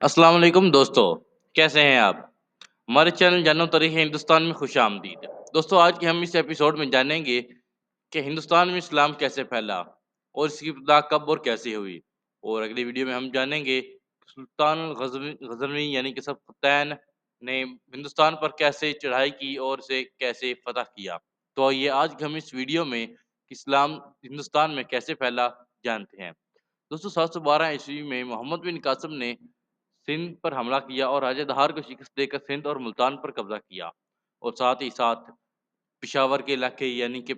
السلام علیکم دوستو، کیسے ہیں آپ؟ ہمارے چینل جانو تاریخ ہندوستان میں خوش آمدید۔ دوستو آج کے ہم اس ایپیسوڈ میں جانیں گے کہ ہندوستان میں اسلام کیسے پھیلا اور اس کی ابتدا کب اور کیسے ہوئی، اور اگلی ویڈیو میں ہم جانیں گے کہ سلطان غزنوی یعنی کہ سبکتین نے ہندوستان پر کیسے چڑھائی کی اور اسے کیسے فتح کیا۔ تو آئیے آج ہم اس ویڈیو میں اسلام ہندوستان میں کیسے پھیلا جانتے ہیں۔ دوستو 712 میں محمد بن قاسم نے سندھ پر حملہ کیا اور راجہ دہار کو شکست دے کر سندھ اور ملتان پر قبضہ کیا، اور ساتھ ہی ساتھ پشاور کے علاقے یعنی کہ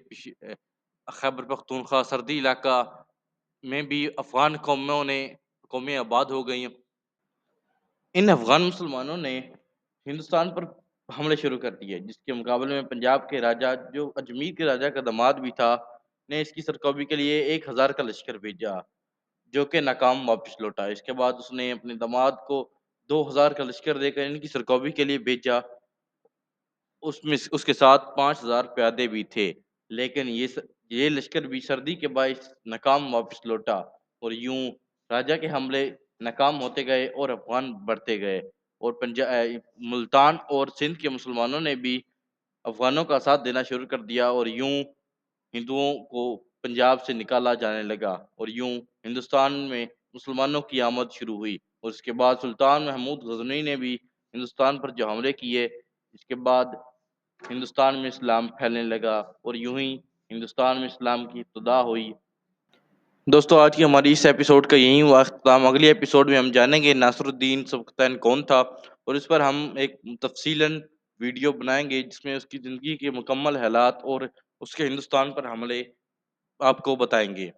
خیبر پختونخوا سردی علاقہ میں بھی افغان قومیں آباد ہو گئیں۔ ان افغان مسلمانوں نے ہندوستان پر حملے شروع کر دیے، جس کے مقابلے میں پنجاب کے راجہ جو اجمیر کے راجہ کا داماد بھی تھا نے اس کی سرکوبی کے لیے 1000 کا لشکر بھیجا، جو کہ ناکام واپس لوٹا۔ اس کے بعد اس نے اپنے داماد کو 2000 کا لشکر دے کر ان کی سرکوبی کے لیے بھیجا، اس کے ساتھ 5000 پیادے بھی تھے، لیکن یہ لشکر بھی سردی کے باعث ناکام واپس لوٹا، اور یوں راجہ کے حملے ناکام ہوتے گئے اور افغان بڑھتے گئے، اور ملتان اور سندھ کے مسلمانوں نے بھی افغانوں کا ساتھ دینا شروع کر دیا، اور یوں ہندوؤں کو پنجاب سے نکالا جانے لگا، اور یوں ہندوستان میں مسلمانوں کی آمد شروع ہوئی۔ اور اس کے بعد سلطان محمود غزنوی نے بھی ہندوستان پر جو حملے کیے، اس کے بعد ہندوستان میں اسلام پھیلنے لگا، اور یوں ہی ہندوستان میں اسلام کی ابتدا ہوئی۔ دوستو آج کی ہماری اس ایپیسوڈ کا یہی ہوا اختتام۔ اگلی ایپیسوڈ میں ہم جانیں گے ناصر الدین سبکتین کون تھا، اور اس پر ہم ایک تفصیلاً ویڈیو بنائیں گے جس میں اس کی زندگی کے مکمل حالات اور اس کے ہندوستان پر حملے آپ کو بتائیں گے۔